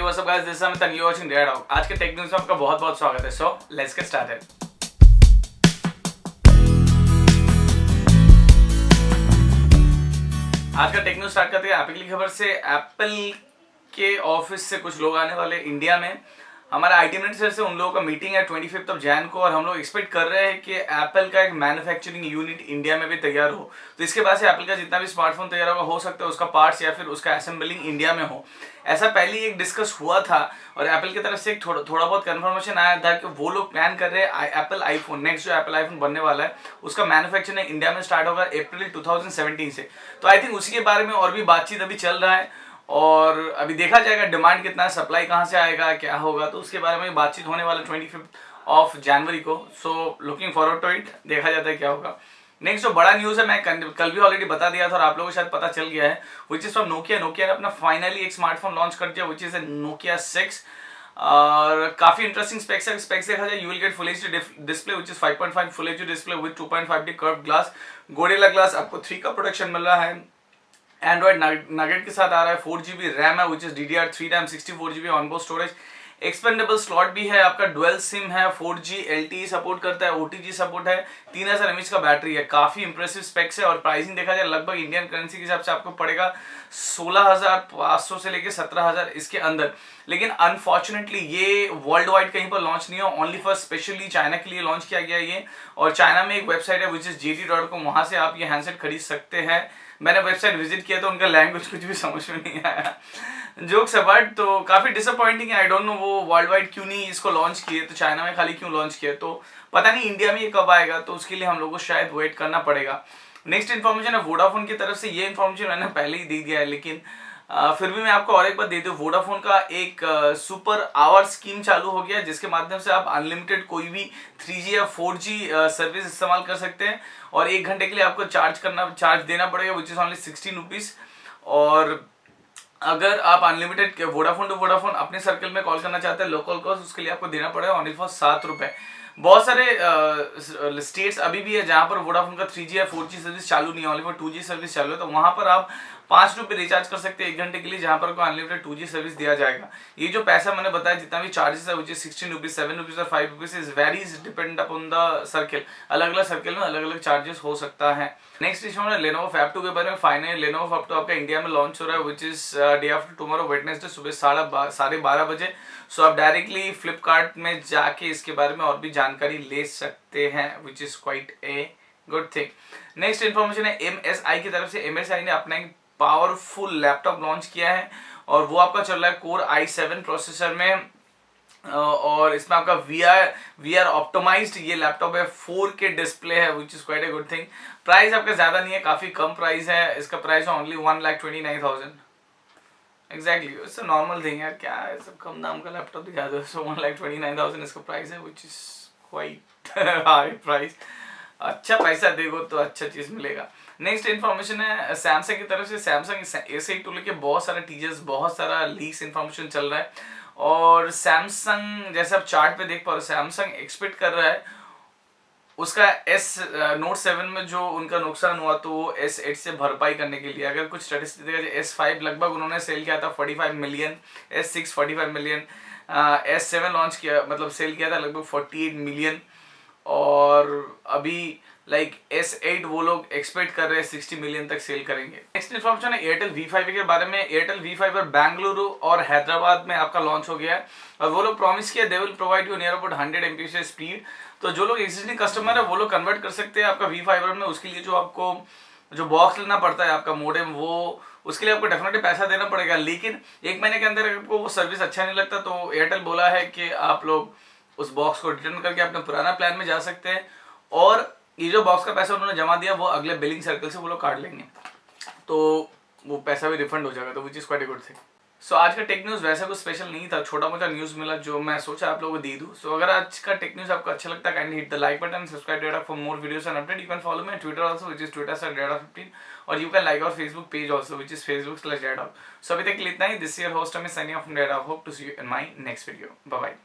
What's up guys, this is Amit and you are watching dare dog. आज के tech news में आपका बहुत बहुत स्वागत है। So let's get started. आज का टेक न्यूज़ स्टार्ट करते हैं एप्पल की खबर से। एप्पल के ऑफिस से कुछ लोग आने वाले इंडिया में। हमारा आईटी मिनिस्टर से उन लोगों का मीटिंग है 25 जैन को, और हम लोग एक्सपेक्ट कर रहे हैं कि एप्पल का एक मैन्युफैक्चरिंग यूनिट इंडिया में भी तैयार हो। तो इसके बाद से एप्पल का जितना भी स्मार्टफोन तैयार होगा, हो सकता है उसका पार्ट्स या फिर उसका असेंबलिंग इंडिया में हो। ऐसा पहले एक डिस्कस हुआ था और एप्पल की तरफ से एक थोड़ा बहुत कंफर्मेशन आया था कि वो लोग प्लान कर रहे हैं एप्पल आईफोन, नेक्स्ट जो एप्पल आईफोन बनने वाला है उसका मैन्युफैक्चरिंग इंडिया में स्टार्ट होगा अप्रैल 2017 से। तो आई थिंक उसी के बारे में और भी बातचीत अभी चल रहा है और अभी देखा जाएगा डिमांड कितना है, सप्लाई कहाँ से आएगा, क्या होगा। तो उसके बारे में बातचीत होने वाला 25 जनवरी को। So looking forward to it, देखा जाता है क्या होगा। नेक्स्ट जो बड़ा न्यूज़ है, मैं कल भी ऑलरेडी बता दिया था और आप लोगों को शायद पता चल गया है, which is from Nokia. Nokia ने अपना फाइनली एक स्मार्टफोन लॉन्च कर दिया, विच इज नोकिया 6। और काफी इंटरेस्टिंग स्पेक्स है। स्पेक्स देखा जाए, you will get full HD display which is 5.5 full HD display with 2.5D curved glass, gorilla glass. आपको 3 का प्रोटेक्शन मिल रहा है। एंड्रॉइड नगेट के साथ आ रहा है। 4GB रैम है which is DDR3 RAM, 64GB onboard storage, expandable slot भी है। आपका डुअल सिम है, 4G LTE सपोर्ट करता है, OTG सपोर्ट है, 3000 mAh का बैटरी है। काफी इंप्रेसिव स्पेक्स है और प्राइसिंग देखा जाए लगभग इंडियन करेंसी के हिसाब से आपको पड़ेगा 16,500 से लेके 17,000 इसके अंदर। लेकिन अनफॉर्चुनेटली ये वर्ल्ड वाइड कहीं पर लॉन्च नहीं है, ओनली फॉर स्पेशली चाइना के लिए लॉन्च किया गया ये। और चाइना में एक वेबसाइट है विच इज JD.com, वहां से आप ये हैंडसेट खरीद सकते हैं। मैंने वेबसाइट विजिट किया तो उनका लैंग्वेज कुछ भी समझ में नहीं आया, जोक्स अपार्ट। तो काफी डिसअपॉइंटिंग है। आई डोंट नो वो वर्ल्ड वाइड क्यों नहीं इसको लॉन्च किए, तो चाइना में खाली क्यों लॉन्च किए, तो पता नहीं इंडिया में ये कब आएगा। तो उसके लिए हम लोग को शायद वेट करना पड़ेगा। नेक्स्ट इन्फॉर्मेशन है वोडाफोन की तरफ से। ये इन्फॉर्मेशन मैंने पहले ही दे दिया है, लेकिन फिर भी मैं आपको और एक बार दे दूं। वोडाफोन का एक सुपर आवर स्कीम चालू हो गया, जिसके माध्यम से आप अनलिमिटेड कोई भी 3G या 4G सर्विस इस्तेमाल कर सकते हैं और 1 घंटे के लिए आपको चार्ज देना पड़ेगा विच इज ओनली 16 रुपीज। और अगर आप अनलिमिटेड वोडाफोन टू वोडाफोन अपने सर्कल में कॉल करना चाहते हैं लोकल कॉल, उसके लिए आपको देना पड़ेगा ओनली फॉर 7 रुपए। बहुत सारे स्टेट्स अभी भी है जहां पर वोडाफोन का 3G या 4G सर्विस चालू नहीं है, ओनली फॉर 2G सर्विस चालू है। तो वहां पर आप 5 रुपए रिचार्ज कर सकते हैं 1 घंटे के लिए, जहां पर आपको अनलिमिटेड 2G सर्विस दिया जाएगा। ये जो पैसा मैंने बताया, जितना भी चार्जेस है विच इज 16 रुपीज, 7 रुपीज और 5 rupees, is varies depend upon the circle. अलग अलग सर्कल में अलग अलग चार्जेस हो सकता है। नेक्स्ट इशू है लेनोवो फैब 2 के बारे में। फाइनली लेनोवो फैब 2 आपका इंडिया में लॉन्च हो रहा है which is day after tomorrow, Wednesday, सुबह 12:30 बजे। सो आप डायरेक्टली फ्लिपकार्ट में जाके इसके बारे में और भी जानकारी ले सकते हैं, विच is quite a good thing. Next information है MSI की तरफ से। MSI ने अपना एक पावरफुल लैपटॉप लॉन्च किया है और वो आपका चल रहा है कोर i7 प्रोसेसर में। और इसमें आपका VR ऑप्टिमाइज्ड ये लैपटॉप है, 4K डिस्प्ले है which is quite a good thing. Price आपका ज्यादा नहीं है, काफी कम प्राइस है। इसका प्राइस है only 1,29,000। Exactly, it's a normal thing यार, क्या है सब कम दाम का लैपटॉप दिखा दो। सो 1,29,000 इसका प्राइस है which is quite high price. अच्छा पैसा देखो तो अच्छा चीज मिलेगा। नेक्स्ट इन्फॉर्मेशन है सैमसंग की तरफ से। सैमसंग A8 टू लेके बहुत सारा टीजर्स, बहुत सारा लीक्स इन्फॉर्मेशन चल रहा है। और सैमसंग जैसे आप चार्ट पे देख पा रहे हो, सैमसंग एक्सपेक्ट कर रहा है उसका नोट 7 में जो उनका नुकसान हुआ तो वो S8 से भरपाई करने के लिए। अगर कुछ स्टैटिस्टिक्स देखा जाए, S5 लगभग उन्होंने सेल किया था 45 million, S6 45 million, S7 launch किया मतलब सेल किया था लगभग 48 मिलियन। और अभी S8 वो लोग एक्सपेक्ट कर रहे हैं 60 मिलियन तक सेल करेंगे। नेक्स्ट इन्फॉर्मेशन है एयरटेल V5 के बारे में। एयरटेल V5 बेंगलुरु और हैदराबाद में आपका लॉन्च हो गया है और वो लोग प्रॉमिस किया they will provide you near about 100 MB speed. तो जो लोग एक्सिस्टिंग कस्टमर है वो लोग कन्वर्ट कर सकते हैं आपका V5 में। उसके लिए जो आपको जो बॉक्स लेना पड़ता है आपका मोडेम, वो उसके लिए आपको डेफिनेटली पैसा देना पड़ेगा। लेकिन 1 महीने के अंदर आपको वो सर्विस अच्छा नहीं लगता तो एयरटेल बोला है कि आप लोग उस बॉक्स को रिटर्न करके अपने पुराना प्लान में जा सकते हैं और ये जो बॉक्स का पैसा उन्होंने जमा दिया वो अगले बिलिंग सर्कल से वो लोग काट लेंगे, तो वो पैसा भी रिफंड हो जाएगा। तो which is quite a good thing. So आज का टेक न्यूज़ वैसा कुछ स्पेशल नहीं था, छोटा मोटा न्यूज़ मिला जो मैं सोचा आप लोगों को दे दूं। सो अगर आज का टेक न्यूज़ आपको अच्छा लगता है, kindly hit the like button, subscribe Data for more videos and update. You can follow me on Twitter also which is twitter/data15 और you can like our Facebook page also which is facebook/data। So अभी तक के लिए इतना ही। This year host Amit signing off from Data. Hope to see you in my next video. Bye bye.